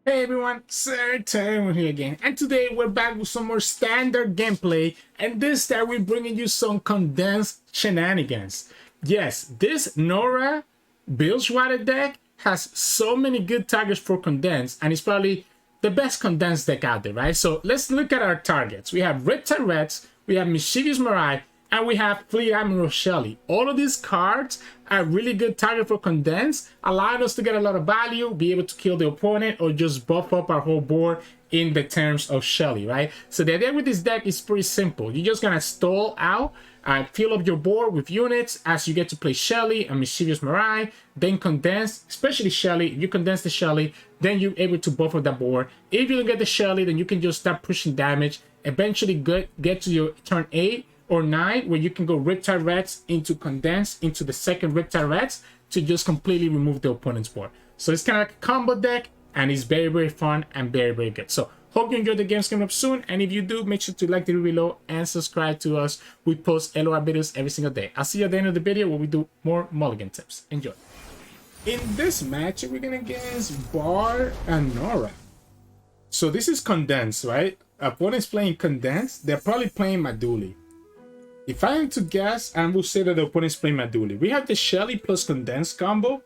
Hey everyone, Sirturmund here again, and today we're back with some more standard gameplay, and this time we're bringing you some condensed shenanigans. Yes, this Norra Bilgewater deck has so many good targets for condense, and it's probably the best condensed deck out there, right? So let's look at our targets. We have Riptide Rex, we have Mischievous Marai, and we have Admiral Shelly. All of these cards are really good target for condense, allowing us to get a lot of value, be able to kill the opponent, or just buff up our whole board in the terms of Shelly, right? So the idea with this deck is pretty simple. You're just gonna stall out, fill up your board with units as you get to play Shelly and Mischievous Marai, then condense, especially Shelly. If you condense the Shelly, then you're able to buff up that board. If you don't get the Shelly, then you can just start pushing damage, eventually get to your turn 8 or 9 where you can go Riptide Rex into Condense into the second Riptide Rex to just completely remove the opponent's board. So it's kind of like a combo deck, and it's very fun and very good. So hope you enjoy the games coming up soon, and if you do, make sure to like the video below and subscribe to us. We post LOR videos every single day. I'll see you at the end of the video where we do more mulligan tips. Enjoy. In this match, we're gonna against Bard Norra. So this is Condense, right? Opponent's playing Condense. They're probably playing Maduli. If I am to guess, I will say that the opponent's playing Maduli. We have the Shelly plus Condense combo.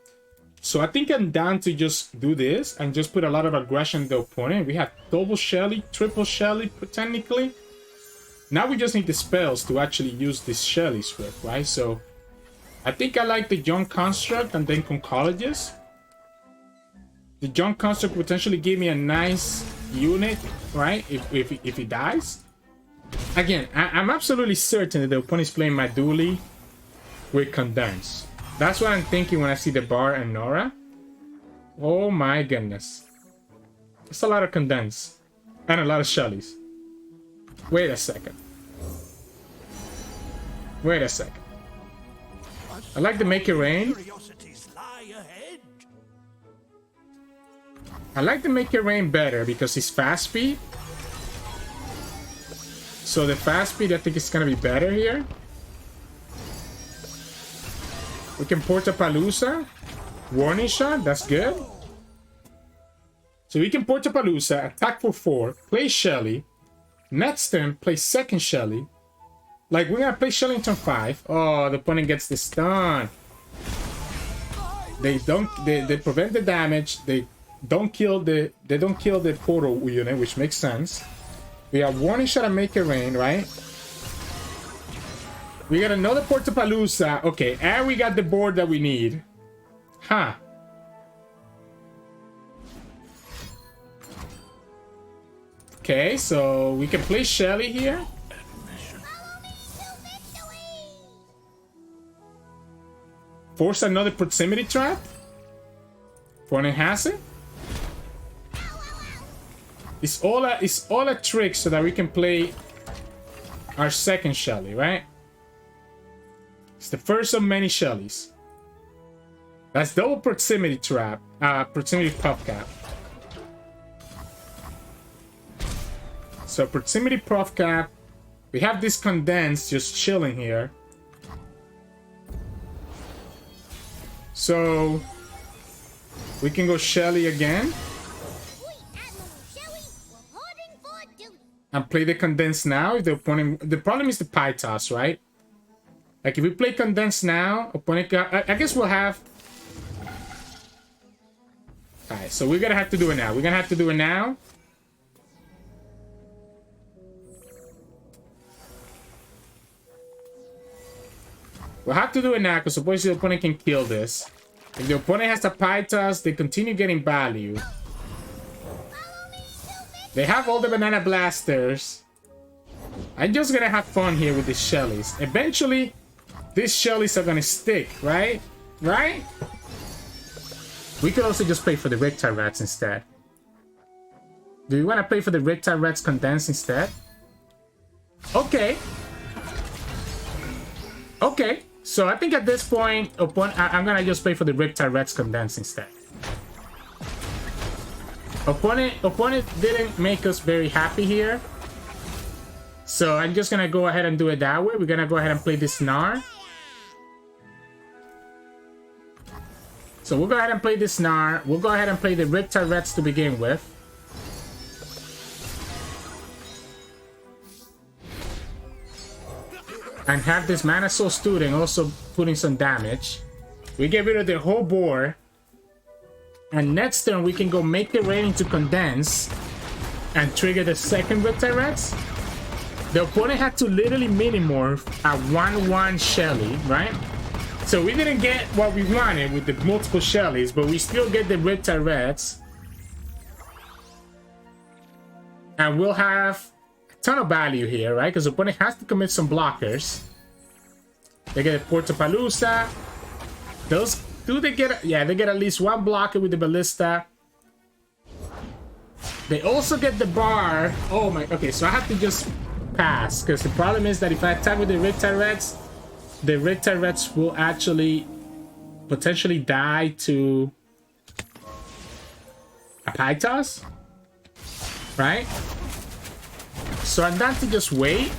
So I think I'm down to just do this and just put a lot of aggression in the opponent. We have double Shelly, triple Shelly, technically. Now we just need the spells to actually use this Shelly swift, right? So I think I like the Young Construct and then Conchologist. The Young Construct potentially give me a nice unit, right? If he dies. Again, I'm absolutely certain that the opponent is playing Maduli with Condense. That's what I'm thinking when I see the Bard and Norra. Oh my goodness. It's a lot of Condense. And a lot of Shellys. Wait a second. Wait a second. I like to make it rain. I like to make it rain better because it's fast speed. So the fast speed, I think it's gonna be better here. We can Portapalooza. Warning shot, that's good. So we can Portapalooza, attack for 4, play Shelly. Next turn, play second Shelly. Like, we're gonna play Shelly in turn 5. Oh, the opponent gets the stun. They prevent the damage. They don't kill the portal unit, which makes sense. We have warning shot and make it rain, right? We got another Portapalooza. Okay, and we got the board that we need. Huh. Okay, so we can play Shelly here. Force another proximity trap. Opponent has it. It's all a trick so that we can play our second Shelly, right? It's the first of many Shellys. That's double proximity trap, proximity puff cap. So proximity puff cap. We have this Condense just chilling here. So we can go Shelly again. And play the Condense now. If the opponent, the problem is the pie toss, right? Like if we play Condense now, opponent, I guess we'll have. Alright, so we're gonna have to do it now. We're gonna have to do it now. We'll have to do it now because supposedly the opponent can kill this. If the opponent has a pie toss, they continue getting value. They have all the banana blasters. I'm just gonna have fun here with these Shellys. Eventually, these Shellys are gonna stick, right? Right? We could also just play for the Riptide Rex instead. Do you want to play for the Riptide Rex Condense instead? Okay. Okay. So I think at this point, I'm gonna just play for the Riptide Rex Condense instead. Opponent didn't make us very happy here. So I'm just gonna go ahead and do it that way. We're gonna go ahead and play this Gnar. So we'll go ahead and play this Gnar. We'll go ahead and play the Riptide Rex to begin with. And have this Mana Soul Student also putting some damage. We get rid of the whole board. And next turn we can go make the rain into Condense and trigger the second Riptide Rex. The opponent had to literally mini-morph a 1/1 Shelly, right? So we didn't get what we wanted with the multiple Shellys, but we still get the Riptide Rex. And we'll have a ton of value here, right? Because the opponent has to commit some blockers. They get a Portapalooza. Those, do they get, yeah, they get at least one blocker with the Ballista. They also get the Bard. Oh my, okay, so I have to just pass. Because the problem is that if I attack with the Riptide Rex, the Riptide Rex will actually potentially die to a Pythos, right? So I'm down to just wait.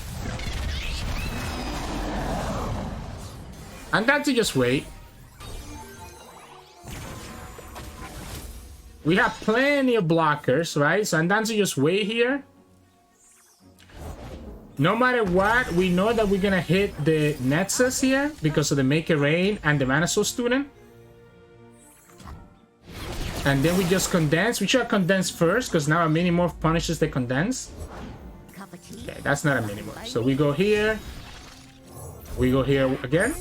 We have plenty of blockers, right? So I'm down to just wait here. No matter what, we know that we're gonna hit the Nexus here because of the Make It Rain and the Mana Soul Student. And then we just Condense. We should Condense first because now a Mini-Morph punishes the Condense. Okay, that's not a Mini-Morph. So we go here. We go here again.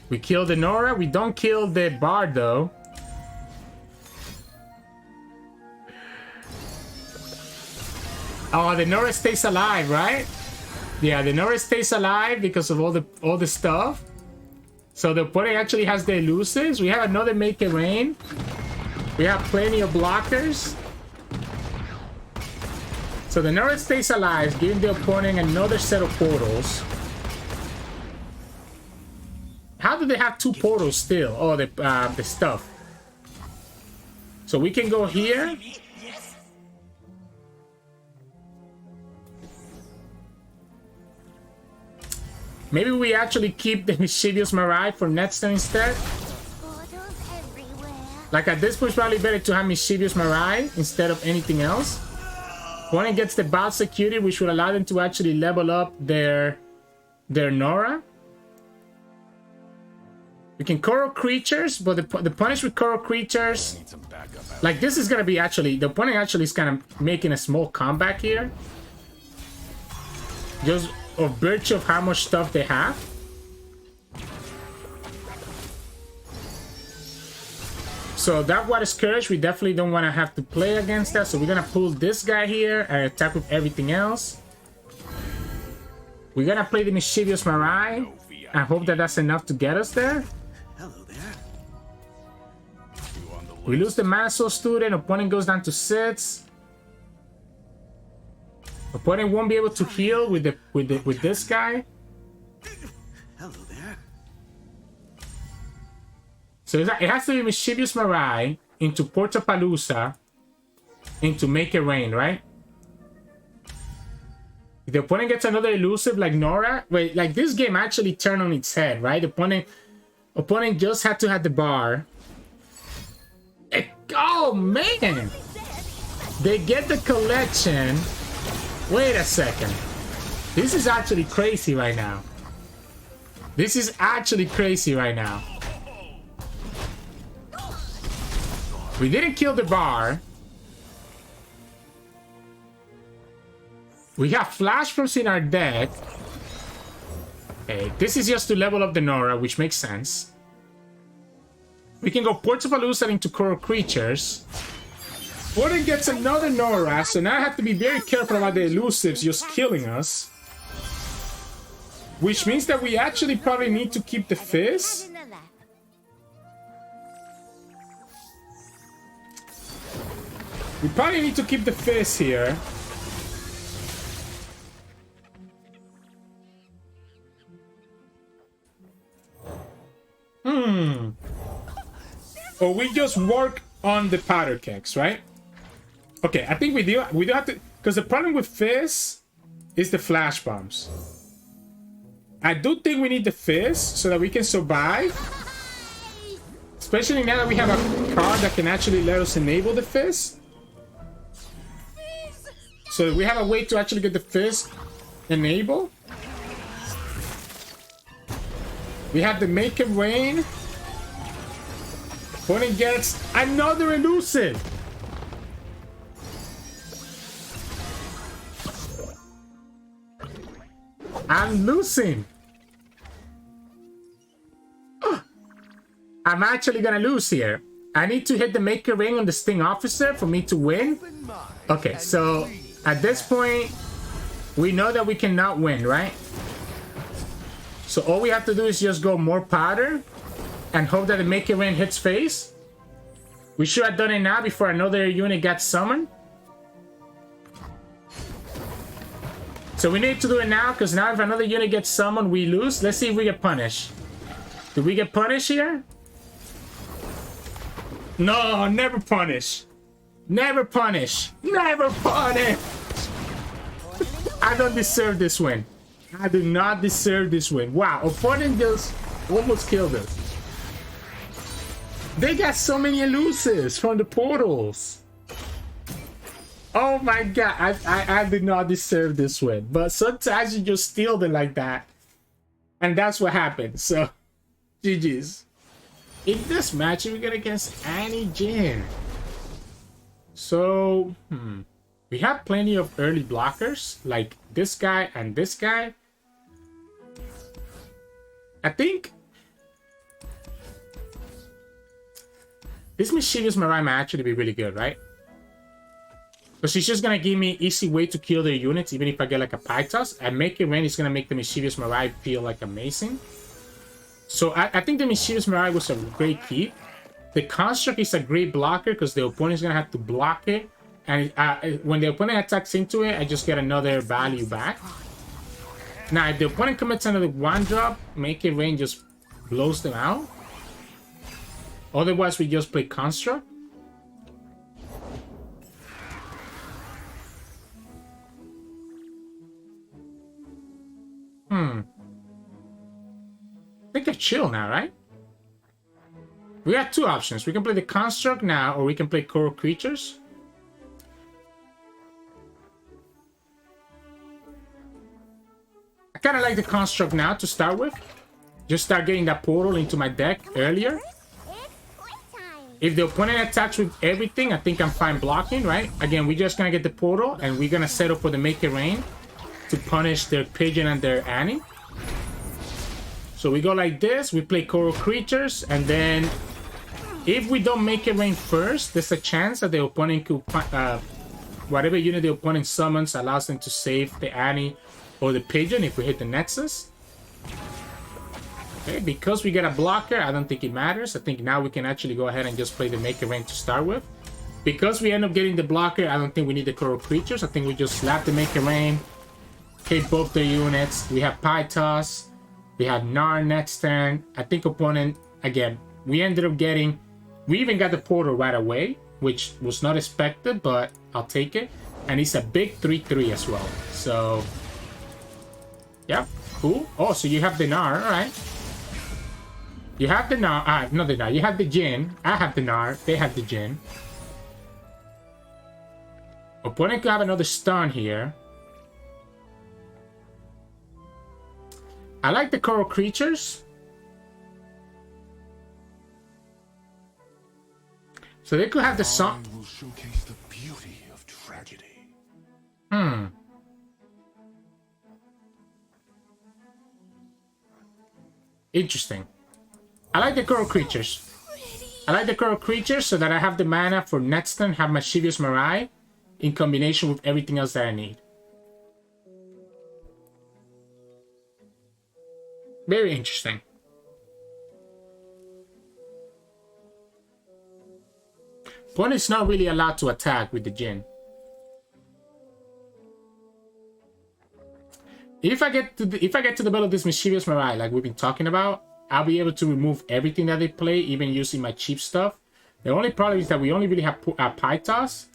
We kill the Norra. We don't kill the Bard though. Oh, the Norra stays alive, right? Yeah, the Norra stays alive because of all the stuff. So the opponent actually has the elusives. We have another Make It Rain. We have plenty of blockers. So the Norra stays alive, giving the opponent another set of portals. How do they have two portals still? Oh, the stuff. So we can go here. Maybe we actually keep the Mischievous Marai for next turn instead. Like at this point, it's probably better to have Mischievous Marai instead of anything else. Opponent gets the Bout Security, which will allow them to actually level up their Norra. We can Coral Creatures, but the punish with Coral Creatures, like this is gonna be actually, the opponent actually is kind of making a small comeback here. Just of virtue of how much stuff they have. So that Water Scourge, we definitely don't want to have to play against that. So we're gonna pull this guy here and attack with everything else. We're gonna play the Mischievous Marai. I hope that that's enough to get us there. Hello there. We lose the Mana Soul Student. Opponent goes down to 6. Opponent won't be able to heal with this guy. Hello there. So it has to be Mischievous Marai into Portapalooza into Make It Rain, right? If the opponent gets another elusive like Norra, wait, like this game actually turned on its head, right? The opponent just had to have the bar. Oh man! They get the collection. Wait a second. This is actually crazy right now. This is actually crazy right now. We didn't kill the bar. We have Flash Frost in our deck. Okay, this is just to level up the Norra, which makes sense. We can go Portapalooza into Coral Creatures. Opponent gets another Norra, so now I have to be very careful about the elusives just killing us. Which means that we actually probably need to keep the Fizz. We probably need to keep the Fizz here. Or we just work on the powder kegs, right? Okay, I think we do have to, because the problem with Fizz is the flash bombs. I do think we need the Fizz so that we can survive. Especially now that we have a card that can actually let us enable the Fizz. So we have a way to actually get the Fizz enabled. We have the Make It Rain. Opponent gets another elusive. I'm losing. I'm actually gonna lose here. I need to hit the Make It Rain on the Sting Officer for me to win. Okay, so at this point, we know that we cannot win, right? So all we have to do is just go more powder and hope that the Make It Rain hits face. We should have done it now before another unit got summoned. So we need to do it now, because now if another unit gets summoned, we lose. Let's see if we get punished. Do we get punished here? No, never punish. Never punish. Never punish. I don't deserve this win. I do not deserve this win. Wow, opponent just almost killed us. They got so many elusives from the portals. Oh my god, I did not deserve this win. But sometimes you just steal them like that. And that's what happened. So, GG's. In this match, we get against Annie Jhin. So, we have plenty of early blockers, like this guy and this guy. I think this Mischievous Marai might actually be really good, right? Because she's just gonna give me easy way to kill their units, even if I get like a pie toss. And Make It Rain is gonna make the Mischievous Marai feel like amazing. So I think the Mischievous Marai was a great keep. The Construct is a great blocker because the opponent is gonna have to block it, and when the opponent attacks into it, I just get another value back. Now, if the opponent commits another one drop, Make It Rain just blows them out. Otherwise, we just play Construct. I think I chill now, right? We got two options. We can play the Construct now, or we can play Coral Creatures. I kind of like the Construct now to start with. Just start getting that portal into my deck earlier. If the opponent attacks with everything, I think I'm fine blocking, right? Again, we're just going to get the portal, and we're going to settle for the Make It Rain to punish their Pigeon and their Annie. So we go like this, we play Coral Creatures, and then if we don't Make It Rain first, there's a chance that the opponent could, whatever unit the opponent summons allows them to save the Annie or the Pigeon if we hit the Nexus. Okay, because we get a blocker, I don't think it matters. I think now we can actually go ahead and just play the Make It Rain to start with. Because we end up getting the blocker, I don't think we need the Coral Creatures. I think we just slap the Make It Rain, hit both their units. We have Pie Toss. We have Gnar next turn. I think opponent, again, we ended up getting... We even got the portal right away, which was not expected, but I'll take it. And it's a big 3/3 as well. So, yeah, cool. Oh, so you have the Gnar, alright. You have the Gnar, not the Gnar, you have the Jhin. I have the Gnar, they have the Jhin. Opponent could have another stun here. I like the Coral Creatures. So they could have the song. Will showcase the beauty of tragedy. Interesting. I like the Coral Creatures. I like the Coral Creatures so that I have the mana for next turn, have Mischievous Marai in combination with everything else that I need. Very interesting. Opponent's not really allowed to attack with the Jhin. If I get to the battle of this Mischievous Marai, like we've been talking about, I'll be able to remove everything that they play, even using my cheap stuff. The only problem is that we only really have Pie Toss.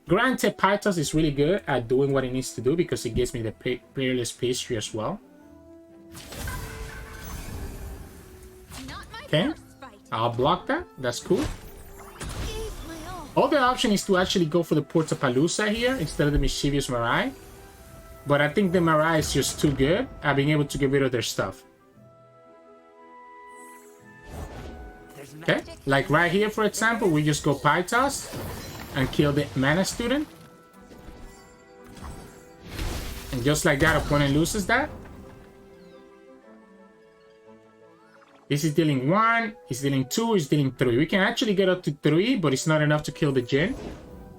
Granted, Pie Toss is really good at doing what it needs to do because it gives me the Peerless Pastry as well. Okay. I'll block that. That's cool. Other option is to actually go for the Portapalooza here instead of the Mischievous Marai. But I think the Marai is just too good at being able to get rid of their stuff. Okay, like right here, for example, we just go Pie Toss and kill the Mana Student. And just like that, opponent loses that. This is dealing 1, he's dealing 2, he's dealing 3. We can actually get up to 3, but it's not enough to kill the Jhin.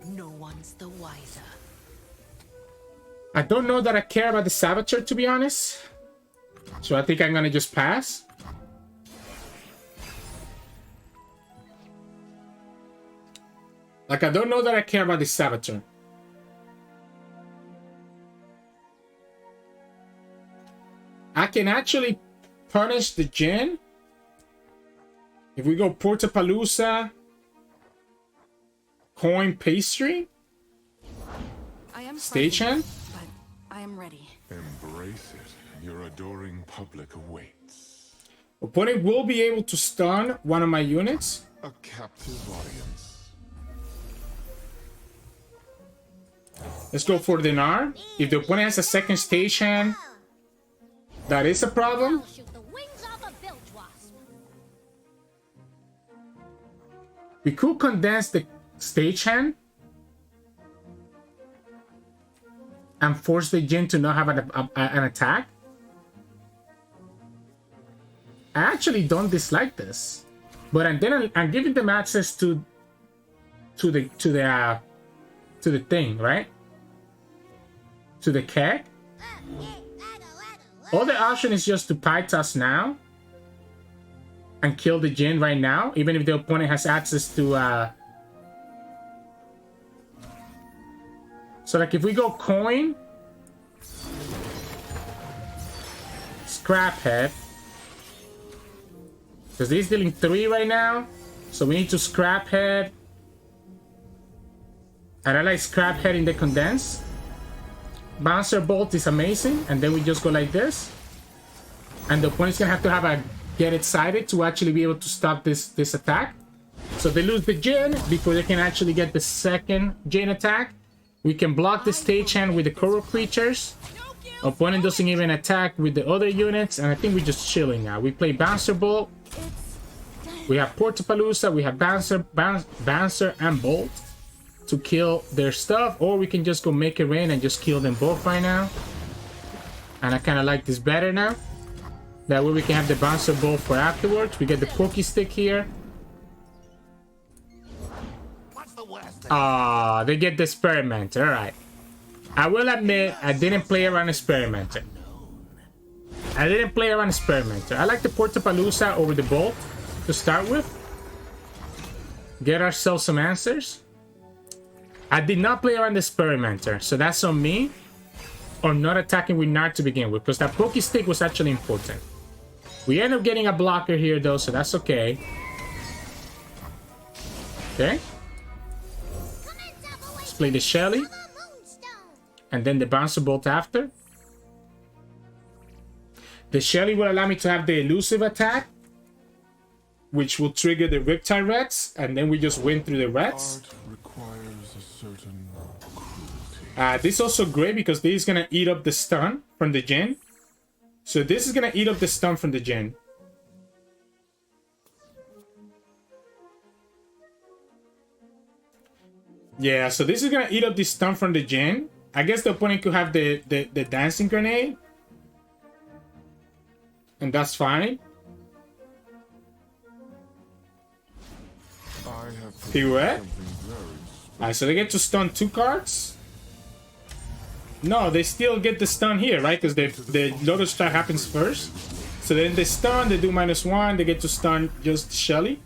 No one's the wiser. I don't know that I care about the Saboteur, to be honest. So I think I'm gonna just pass. Like, I don't know that I care about the Saboteur. I can actually punish the Jhin. If we go Portapalooza, Coin Pastry, Stagehand. But I am ready. Embrace it. Your adoring public awaits. Opponent will be able to stun one of my units. A captive audience. Let's go for the Gnar. If the opponent has a second Stagehand, that is a problem. We could condense the Stagehand and force the Jhin to not have an attack. I actually don't dislike this, but then I'm giving them access to the thing, right? To the keg. Other option is just to Pie Toss now and kill the Jhin right now, even if the opponent has access to so like if we go Coin, Scrap Head, because he's dealing 3 right now, so we need to Scrap Head. And I like Scrap Head in the Condense. Bouncer Bolt is amazing, and then we just go like this. And the opponent's gonna have to get excited to actually be able to stop this attack. So they lose the Jhin before they can actually get the second Jhin attack. We can block the Stagehand with the Coral Creatures. Opponent doesn't even attack with the other units, and I think we're just chilling now. We play Bouncer Bolt. We have Portapalooza, we have Bouncer and Bolt to kill their stuff, or we can just go Make It Rain and just kill them both right now. And I kind of like this better now. That way we can have the Bouncer Bolt for afterwards. We get the Pokey Stick here. Ah, they get the Experimenter. Alright. I will admit, I didn't play around Experimenter. I like the Portapalooza over the Bolt to start with. Get ourselves some answers. I did not play around the Experimenter, so that's on me. Or not attacking with Gnar to begin with, because that Pokey Stick was actually important. We end up getting a blocker here though, so that's okay. Okay. Let's play the Shelly. And then the Bouncer Bolt after. The Shelly will allow me to have the elusive attack, which will trigger the Riptide Rex, and then we just win through the Rex. Requires a certain cruelty. This is also great because this is gonna eat up the stun from the Jhin. So this is gonna eat up the stun from the Jhin. Yeah, so this is gonna eat up the stun from the Jhin. I guess the opponent could have the Dancing Grenade. And that's fine. Pirouette. Alright, so they get to stun 2 cards. No, they still get the stun here, right? Because the Lotus Strike happens first. So then they stun, they do -1, they get to stun just Shelly.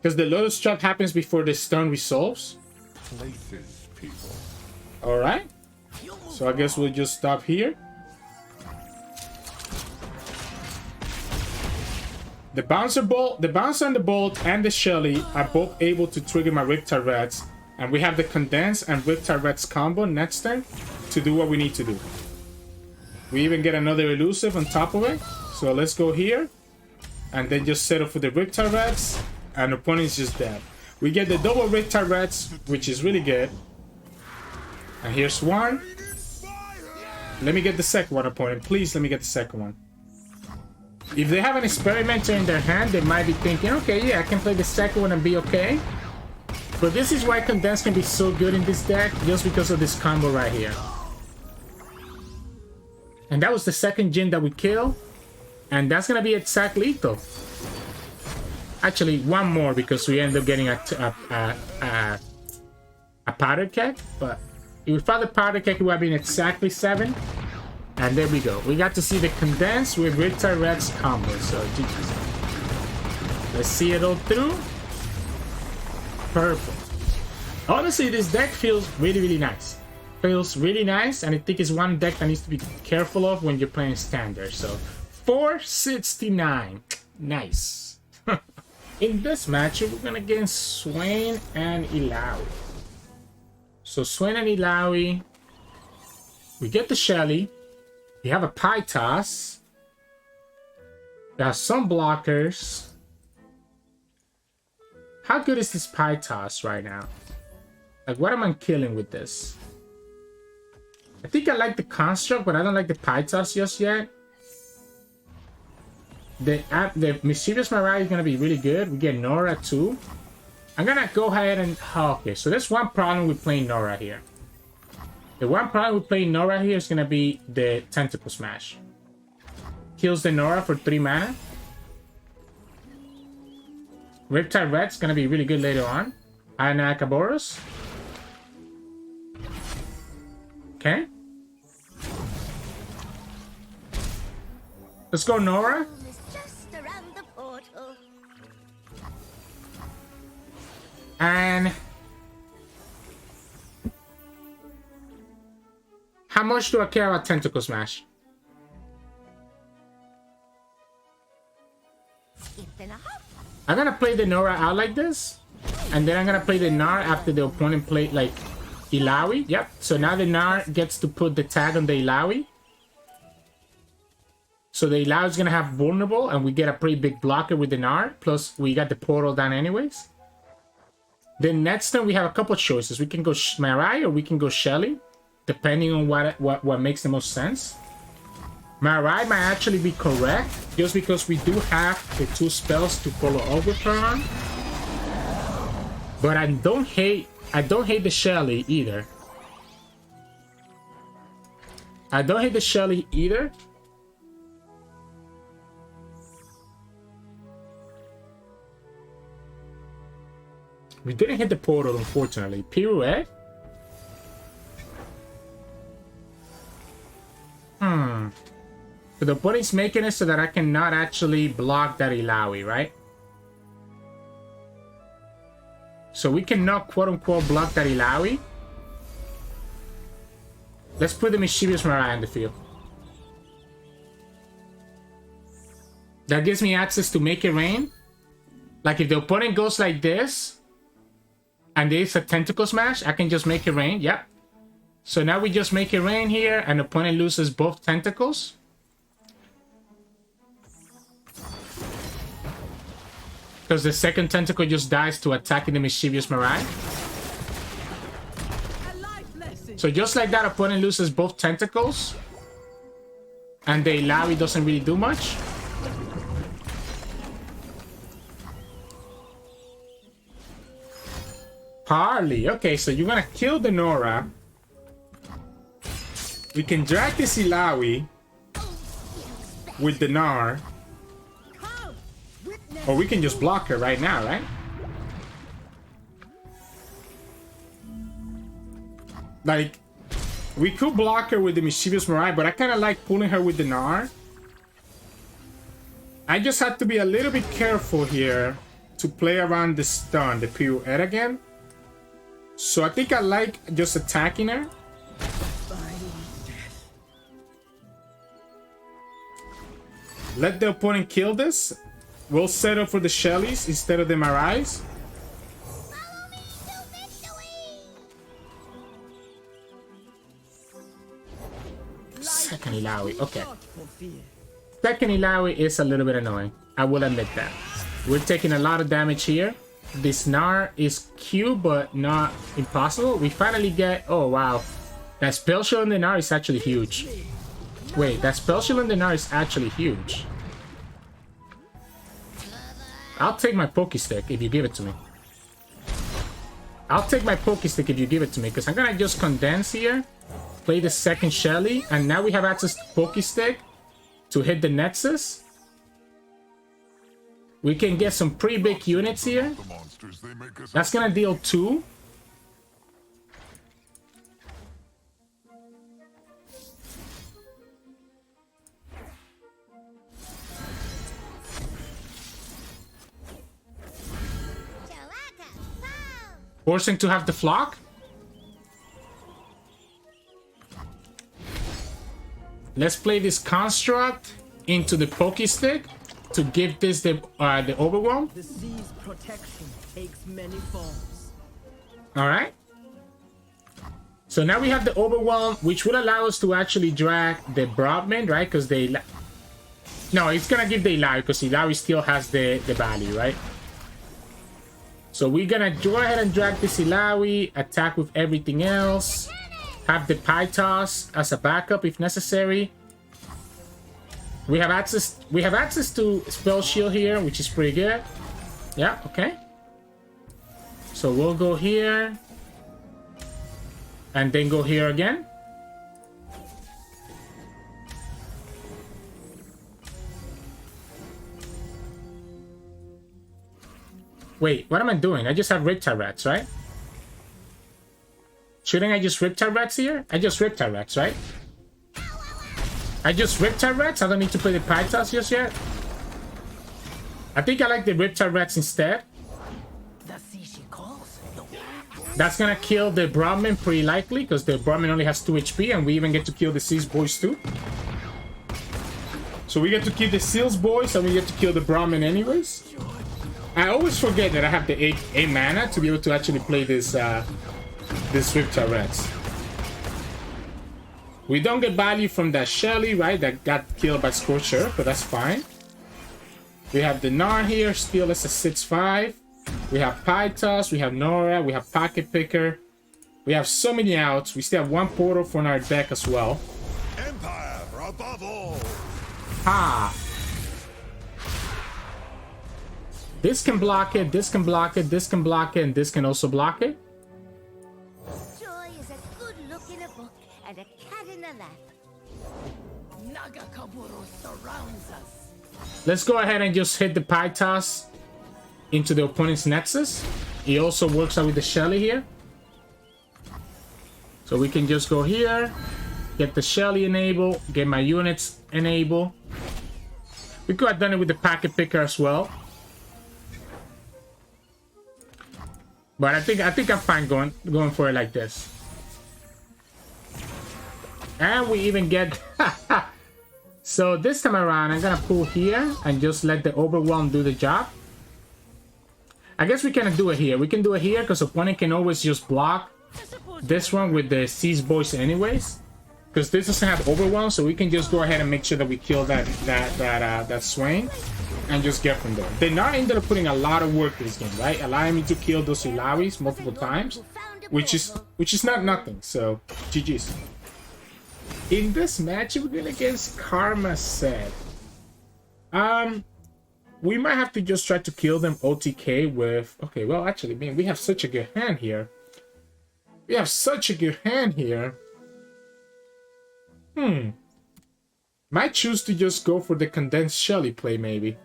Because the Lotus Strike happens before the stun resolves. Alright. So I guess we'll just stop here. The Bouncer Bolt, the Bouncer and the Bolt and the Shelly are both able to trigger my Riptide Rex. And we have the Condense and Riptide Rex combo next turn to do what we need to do. We even get another elusive on top of it. So let's go here. and then just settle for the Riptide Rex, and the opponent is just dead. We get the double Riptide Rex, which is really good. And here's one. Let me get the second one, opponent. Please let me get the second one. If they have an experimenter in their hand, they might be thinking, okay, yeah, I can play the second one and be okay. But this is why Condense can be so good in this deck, just because of this combo right here. And that was the second Jhin that we killed. And that's going to be exact lethal. Actually, one more, because we end up getting a powder keg. But without the powder keg, it would have been exactly 7. And there we go. We got to see the Condense with Riptide Rex combo. So, GG's. Let's see it all through. Perfect. Honestly, this deck feels really, really nice. Feels really nice, and I think it's one deck that needs to be careful of when you're playing Standard. So, 469. Nice. In this matchup, we're gonna get Swain and Illaoi. So, Swain and Illaoi. We get the Shelly. We have a Pie Toss. We have some blockers. How good is this Pie Toss right now? Like, what am I killing with this? I think I like the Construct, but I don't like the Pie Toss just yet. The Mischievous Marai is going to be really good. We get Norra too. I'm going to go ahead and... Oh, okay, so there's one problem with playing Norra here. The one problem with playing Norra here is going to be the Tentacle Smash. Kills the Norra for 3 mana. Riptide Rex is going to be really good later on. And Akaboros. Okay. Let's go, Norra. And how much do I care about Tentacle Smash? I'm gonna play the Norra out like this, and then I'm gonna play the Gnar after the opponent played like Illaoi. Yep. So now the Gnar gets to put the tag on the Illaoi. So the Illaoi is gonna have vulnerable, and we get a pretty big blocker with the Gnar. Plus we got the portal down anyways. Then next turn we have a couple choices. We can go Marai or we can go Shelly, depending on what makes the most sense. Marai might actually be correct, just because we do have the 2 spells to follow up with her on. But I don't hate the Shelly either. I don't hate the Shelly either. We didn't hit the portal, unfortunately. Pirouette? So the opponent's making it so that I cannot actually block that Illaoi, right? So we cannot quote-unquote block that Illaoi. Let's put the Mischievous Marai in the field. That gives me access to make it rain. Like if the opponent goes like this, and there's a Tentacle Smash, I can just make it rain. Yep. So now we just make it rain here, and the opponent loses both tentacles. Because the second tentacle just dies to attacking the Mischievous Marai. So just like that, opponent loses both tentacles. And the Illaoi doesn't really do much. Parley. Okay, so you're gonna kill the Norra. We can drag this Illaoi with the Gnar. Or we can just block her right now, right? Like, we could block her with the Mischievous Marai, but I kind of like pulling her with the Gnar. I just have to be a little bit careful here to play around the stun, the pirouette again. So I think I like just attacking her. Let the opponent kill this. We'll settle for the Shellys instead of the Marais. Second Illaoi, okay. Second Illaoi is a little bit annoying. I will admit that. We're taking a lot of damage here. This Gnar is cute, but not impossible. We finally get... Oh, wow. That spell shield on the Gnar is actually huge. Wait, that spell shield on the Gnar is actually huge. I'll take my Pokestick if you give it to me. I'll take my Pokestick if you give it to me, because I'm gonna just condense here, play the second Shelly, and now we have access to Pokestick to hit the Nexus. We can get some pretty big units here. That's gonna deal 2. Forcing to have the flock. Let's play this construct into the Pokestick to give this the overwhelm. The sea's protection takes many forms. All right. So now we have the overwhelm, which will allow us to actually drag the Broadman, right? Because they... No, it's gonna give the Illaoi because Illaoi still has the value, right? So we're gonna go ahead and drag this Illaoi, attack with everything else, have the Pytos as a backup if necessary. We have access to spell shield here, which is pretty good. Yeah, okay. So we'll go here and then go here again. Wait, what am I doing? I just have Riptide Rex, right? Shouldn't I just Riptide Rex here? I just Riptide Rex, right? I just Riptide Rex? I don't need to play the Pythos just yet? I think I like the Riptide Rex instead. That's gonna kill the Brahmin pretty likely, because the Brahmin only has 2 HP, and we even get to kill the Seals Boys too. So we get to kill the Seals Boys, and we get to kill the Brahmin anyways. I always forget that I have the 8 mana to be able to actually play this Riptide Rex. We don't get value from that Shelly, right? That got killed by Scorcher, but that's fine. We have the Gnar here, still as a 6/5. We have Pythos, we have Norra, we have Pocket Picker. We have so many outs. We still have 1 portal for our deck as well. Empire above all. Ha! This can block it, this can block it, this can block it, and this can also block it. Joy is a good look in a book and a cat in a lap. Nagakaburo surrounds us. Let's go ahead and just hit the Pythos into the opponent's Nexus. It also works out with the Shelly here. So we can just go here, get the Shelly enabled, get my units enabled. We could have done it with the Pocket Picker as well. But I think I'm fine going for it like this. And we even get... So this time around, I'm gonna pull here and just let the Overwhelm do the job. I guess we can do it here. We can do it here because opponent can always just block this one with the Seas Boys anyways. Because this doesn't have Overwhelm, so we can just go ahead and make sure that we kill that Swain. And just get from there. They not ended up putting a lot of work this game, right? Allowing me to kill those Illaois multiple times, which is not nothing. So GG's. In this match, we're going against Karma Sett. We might have to just try to kill them OTK with... Okay, well, actually, man, we have such a good hand here. We have such a good hand here. Might choose to just go for the Condensed Shelly play, maybe.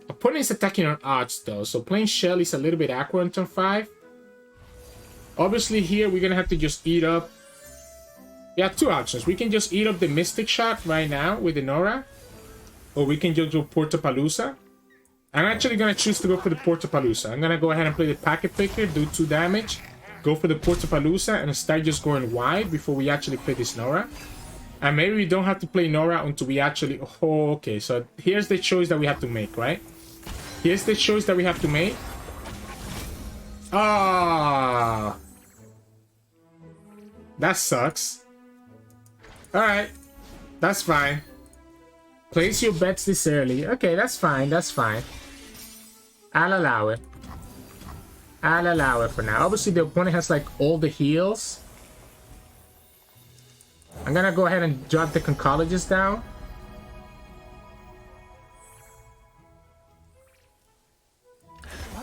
Opponent is attacking on odds, though, so playing Shelly is a little bit awkward on turn 5. Obviously, here, we're going to have to just eat up... We have 2 options. We can just eat up the Mystic Shot right now with the Norra. Or we can just do Portapalooza. I'm actually going to choose to go for the Portapalooza. I'm going to go ahead and play the Pocket Picker, do 2 damage, go for the Portapalooza, and start just going wide before we actually play this Norra. And maybe we don't have to play Norra until we actually... Oh, okay, so here's the choice that we have to make, right? Here's the choice that we have to make. Ah, that sucks. Alright, that's fine. Place your bets this early. Okay, that's fine. That's fine. I'll allow it. I'll allow it for now. Obviously, the opponent has like all the heals. I'm gonna go ahead and drop the Conchologist down.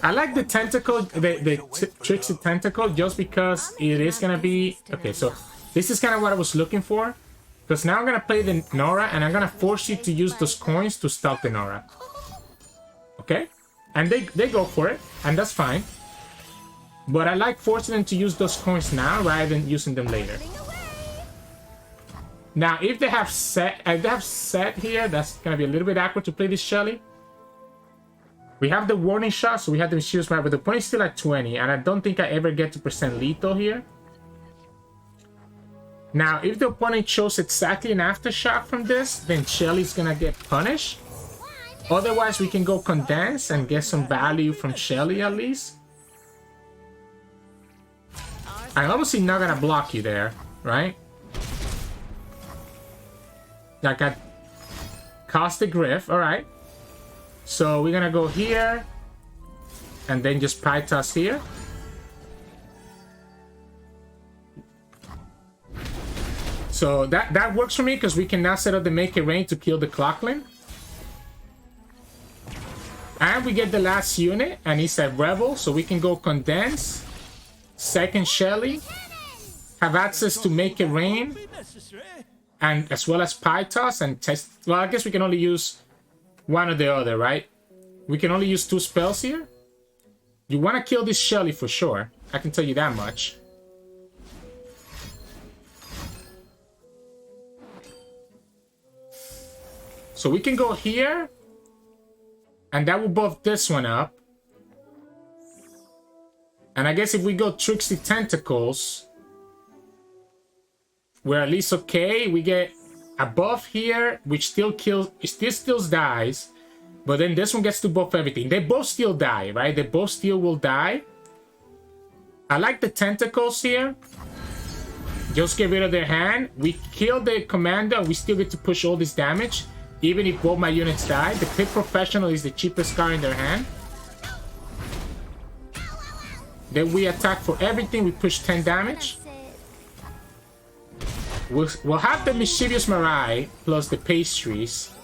I like the tentacle, the Trixie tentacle, just because it is gonna be... Okay, so this is kind of what I was looking for. Because now I'm gonna play the Norra, and I'm gonna force you to use those coins to stop the Norra. Okay? And they go for it, and that's fine. But I like forcing them to use those coins now, rather than using them later. Now, if they have set here, that's gonna be a little bit awkward to play this Shelly. We have the warning shot, so we have the Mischievous Marai, but the opponent's still at 20, and I don't think I ever get to percent lethal here. Now, if the opponent chose exactly an aftershock from this, then Shelly's gonna get punished. Otherwise, we can go Condense and get some value from Shelly at least. I'm obviously not gonna block you there, right? I got Caustic Griff, alright. So we're gonna go here and then just Pythos here. So that works for me because we can now set up the Make It Rain to kill the Clockling. And we get the last unit, and he's a Rebel, so we can go Condense, second Shelly, have access to Make It Rain, and as well as Pythos and test. Well, I guess we can only use one or the other, right? We can only use 2 spells here. You want to kill this Shelly for sure. I can tell you that much. So we can go here. And that will buff this one up. And I guess if we go Trixie Tentacles, we're at least okay. We get a buff here, which still kills, it still dies. But then this one gets to buff everything. They both still die, right? They both still will die. I like the Tentacles here. Just get rid of their hand. We kill the Commander. We still get to push all this damage. Even if both my units die. The Pit Professional is the cheapest card in their hand. Then we attack for everything. We push 10 damage. We'll have the Mischievous Marai plus the pastries.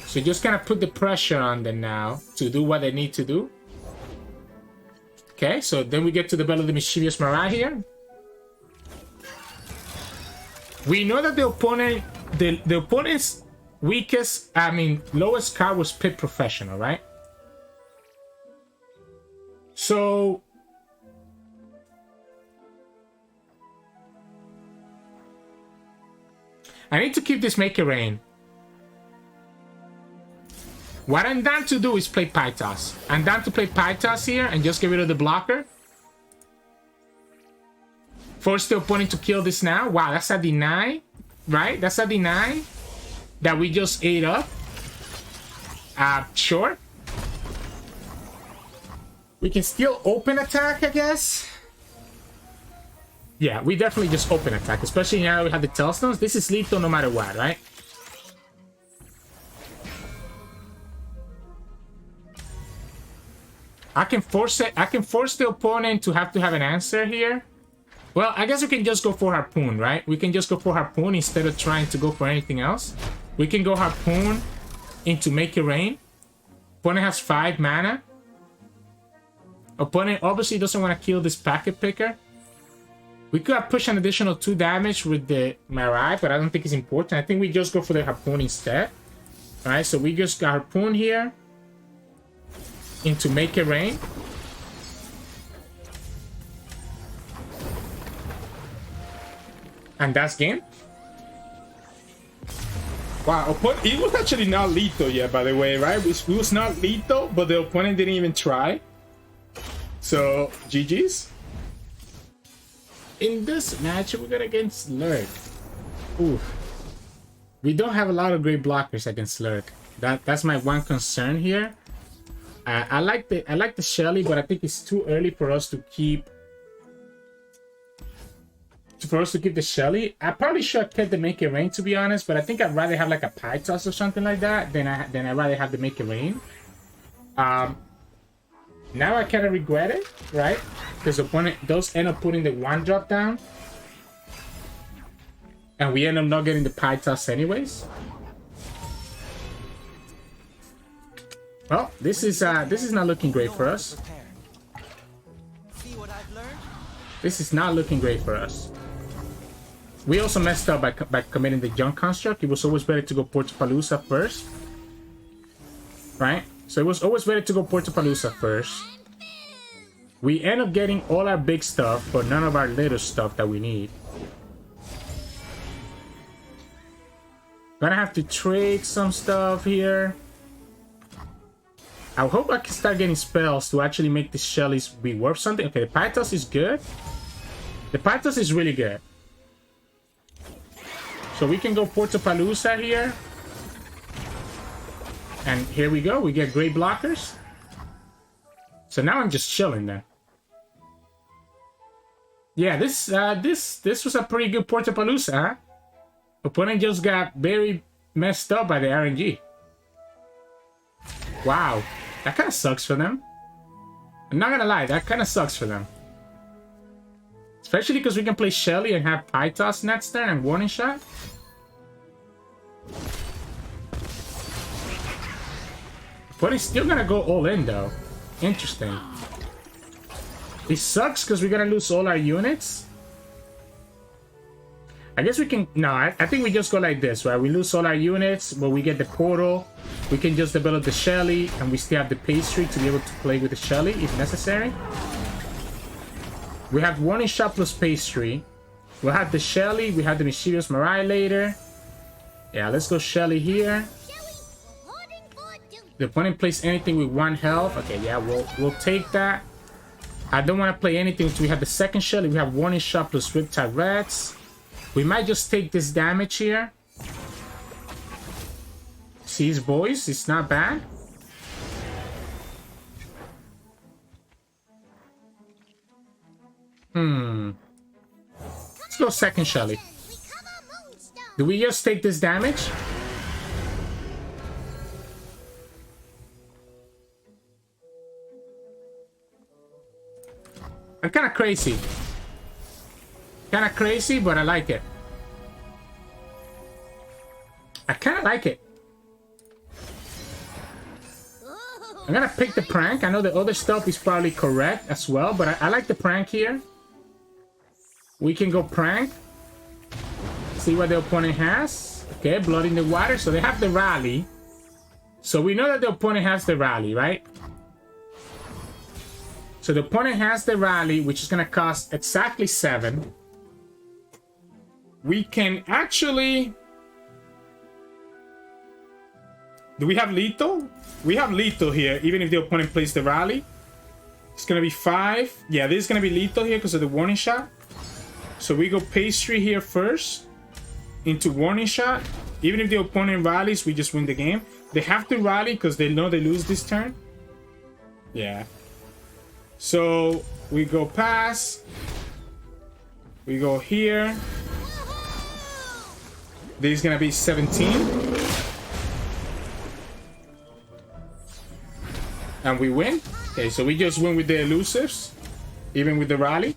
So just kind of put the pressure on them now to do what they need to do. Okay, so then we get to the Battle of the Mischievous Marai here. We know that the opponent's weakest, lowest card was Pit Professional, right? So I need to keep this Make It Rain. What I'm down to do is play Pythos. I'm down to play Pythos here and just get rid of the blocker. Force the opponent to kill this now. Wow, that's a deny, right? That's a deny that we just ate up. Sure. We can still open attack, I guess. Yeah, we definitely just open attack, especially now we have the Tailstones. This is lethal no matter what, right? I can force it. I can force the opponent to have an answer here. Well, I guess we can just go for Harpoon, right? We can just go for Harpoon instead of trying to go for anything else. We can go Harpoon into Make It Rain. Opponent has 5 mana. Opponent obviously doesn't want to kill this Packet Picker. We could have pushed an additional 2 damage with the Marai, but I don't think it's important. I think we just go for the Harpoon instead. Alright, so we just got Harpoon here into Make It Rain. And that's game. Wow, it was actually not lethal yet, by the way, right? It was not lethal, but the opponent didn't even try. So, GG's. In this match, we're going against Lurk. Ooh. We don't have a lot of great blockers against Lurk. That's my one concern here. I like the Shelly, but I think it's too early for us to keep for us to keep the Shelly. I probably should have kept the Make It Rain, to be honest, but I think I'd rather have like a Pie Toss or something like that than I'd rather have the Make It Rain. Now I kind of regret it, right? Because opponent does end up putting the 1-drop down, and we end up not getting the Pie Toss anyways. Well, this is not looking great for us. This is not looking great for us. We also messed up by committing the Junk Construct. It was always better to go Portapalooza first, right? So it was always better to go Portapalooza first. We end up getting all our big stuff, but none of our little stuff that we need. Gonna have to trade some stuff here. I hope I can start getting spells to actually make the Shellys be worth something. Okay, the Pythos is good. The Pythos is really good. So we can go Portapalooza here. And here we go. We get great blockers. So now I'm just chilling there. Yeah, this was a pretty good Portapalooza, huh? Opponent just got very messed up by the RNG. Wow. That kind of sucks for them. I'm not gonna lie, that kind of sucks for them. Especially because we can play Shelly and have Pie Toss next turn and Warning Shot. But he's still gonna go all in though. Interesting. It sucks because we're gonna lose all our units. I guess we can... No, I think we just go like this, right? We lose all our units, but we get the portal. We can just develop the Shelly, and we still have the pastry to be able to play with the Shelly if necessary. We have Warning Shot plus pastry. We'll have the Shelly. We have the Mischievous Marai later. Yeah, let's go Shelly here. The opponent plays anything with 1 health. Okay, yeah, we'll take that. I don't want to play anything until we have the second Shelly. We have Warning Shot plus Riptide Rex. We might just take this damage here. See his voice? It's not bad. Let's go second Shelly. Do we just take this damage? I'm kind of crazy. Kind of crazy, but I like it. I kind of like it. I'm gonna pick the prank. I know the other stuff is probably correct as well, but I like the prank here. We can go prank. See what the opponent has. Okay, blood in the water. So they have the rally. So we know that the opponent has the rally, right? So the opponent has the rally, which is gonna cost exactly 7. We can actually... Do we have lethal? We have lethal here, even if the opponent plays the rally. It's gonna be 5. Yeah, this is gonna be lethal here because of the Warning Shot. So we go pastry here first into Warning Shot. Even if the opponent rallies, we just win the game. They have to rally because they know they lose this turn. Yeah. So we go pass. We go here. This is gonna be 17. And we win. Okay, so we just win with the elusives, even with the rally.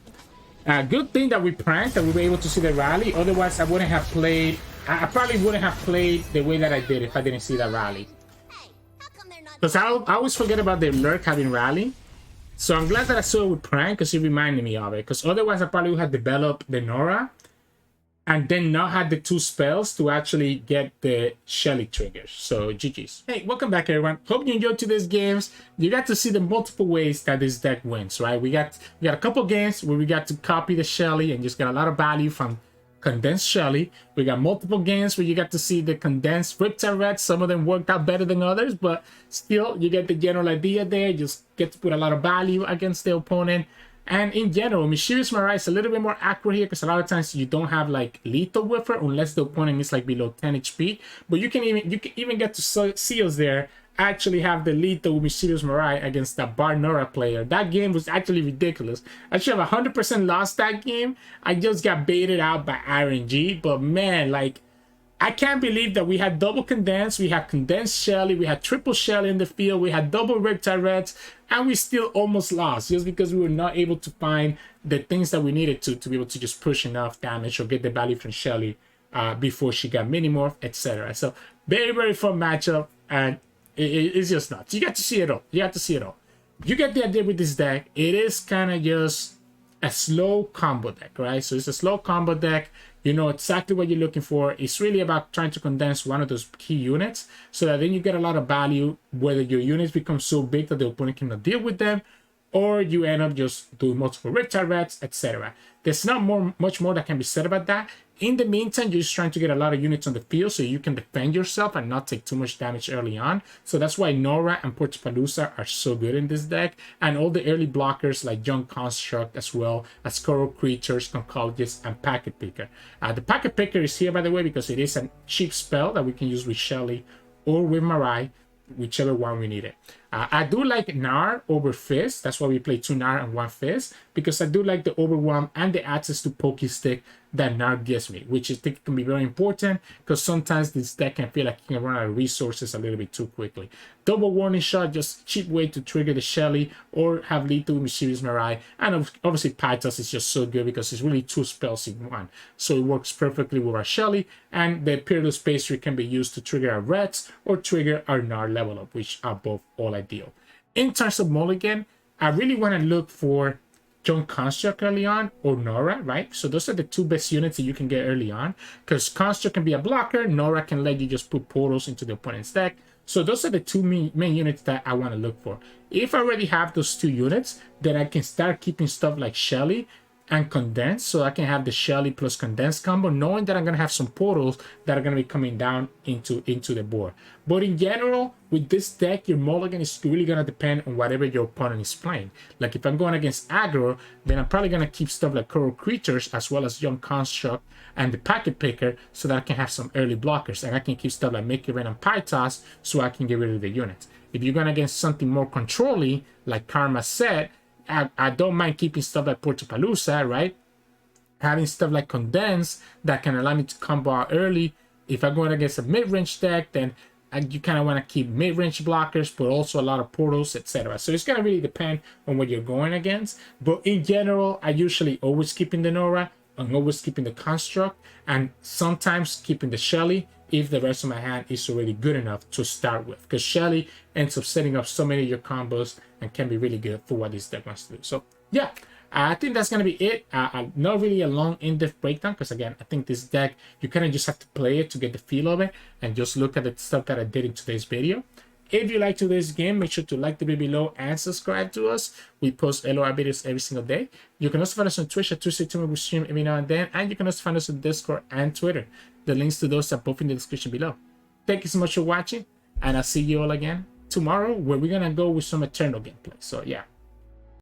Good thing that we pranked, that we were able to see the rally. Otherwise, I wouldn't have played. I probably wouldn't have played the way that I did if I didn't see that rally. Because I always forget about the Lurk having rally. So I'm glad that I saw it with prank because it reminded me of it. Because otherwise, I probably would have developed the Norra and then not had the 2 spells to actually get the Shelly triggers. So GG's. Hey, welcome back everyone. Hope you enjoyed today's games. You got to see the multiple ways that this deck wins, right? We got a couple games where we got to copy the Shelly and just get a lot of value from Condensed Shelly. We got multiple games where you got to see the Condensed Riptide Rex. Some of them worked out better than others, but still you get the general idea there. Just get to put a lot of value against the opponent. And in general, Mischievous Marai is a little bit more accurate here because a lot of times you don't have like lethal with her unless the opponent is like below 10 HP. But you can even get to seals there actually have the lethal Mischievous Marai against that Bard Norra player. That game was actually ridiculous. I should have 100% lost that game. I just got baited out by RNG. But man, like, I can't believe that we had double Condense, we had Condense Shelly, we had triple Shelly in the field, we had double Riptide Rex, and we still almost lost just because we were not able to find the things that we needed to be able to just push enough damage or get the value from Shelly before she got mini-morph, etc. So very, very fun matchup, and it's just nuts. You got to see it all. You got to see it all. You get the idea with this deck. It is kind of just a slow combo deck, right? So it's a slow combo deck. You know exactly what you're looking for. It's really about trying to condense one of those key units so that then you get a lot of value, whether your units become so big that the opponent cannot deal with them, or you end up just doing multiple Riptide Rex, etc. There's not much more that can be said about that. In the meantime, you're just trying to get a lot of units on the field so you can defend yourself and not take too much damage early on. So that's why Norra and Portapalooza are so good in this deck. And all the early blockers like Young Construct, as well as Coral Creatures, Conchologist, and Packet Picker. The Packet Picker is here, by the way, because it is a cheap spell that we can use with Shelly or with Marai, whichever one we need it. I do like Gnar over Fizz. That's why we play 2 Gnar and 1 Fizz, because I do like the overwhelm and the access to Poke Stick that Gnar gives me, which I think can be very important because sometimes this deck can feel like you can run out of resources a little bit too quickly. Double Warning Shot, just cheap way to trigger the Shelly or have lethal Mischievous Marai. And obviously Pythos is just so good because it's really 2 spells in one. So it works perfectly with our Shelly, and the Peerless Pastry can be used to trigger our Rex or trigger our Gnar level up, which are both all ideal. In terms of mulligan, I really want to look for Young Construct early on or Norra, right? So those are the 2 best units that you can get early on, because Construct can be a blocker, Norra can let you just put portals into the opponent's deck. So those are the 2 main units that I want to look for. If I already have those 2 units, then I can start keeping stuff like Shelly and Condense, so I can have the Shelly plus Condense combo, knowing that I'm going to have some portals that are going to be coming down into the board. But in general, with this deck, your mulligan is really going to depend on whatever your opponent is playing. Like if I'm going against aggro, then I'm probably going to keep stuff like Coral Creatures as well as Young Construct and the Packet Picker so that I can have some early blockers, and I can keep stuff like Make It Rain and Pythos so I can get rid of the units. If you're going against something more controlly like Karma Sett, I don't mind keeping stuff like Portapalooza, right? Having stuff like Condense that can allow me to combo out early. If I'm going against a mid-range deck, then you kind of want to keep mid-range blockers, but also a lot of portals, etc. So it's going to really depend on what you're going against. But in general, I usually always keep in the Norra. I'm always keeping the Construct, and sometimes keeping the Shelly if the rest of my hand is already good enough to start with, because Shelly ends up setting up so many of your combos and can be really good for what this deck wants to do. So yeah, I think that's going to be it. Not really a long in-depth breakdown, because again, I think this deck, you kind of just have to play it to get the feel of it and just look at the stuff that I did in today's video. If you like today's game, make sure to like the video below and subscribe to us. We post LOR videos every single day. You can also find us on Twitch at Sirturmund. We stream every now and then. And you can also find us on Discord and Twitter. The links to those are both in the description below. Thank you so much for watching, and I'll see you all again tomorrow, where we're going to go with some Eternal gameplay. So yeah.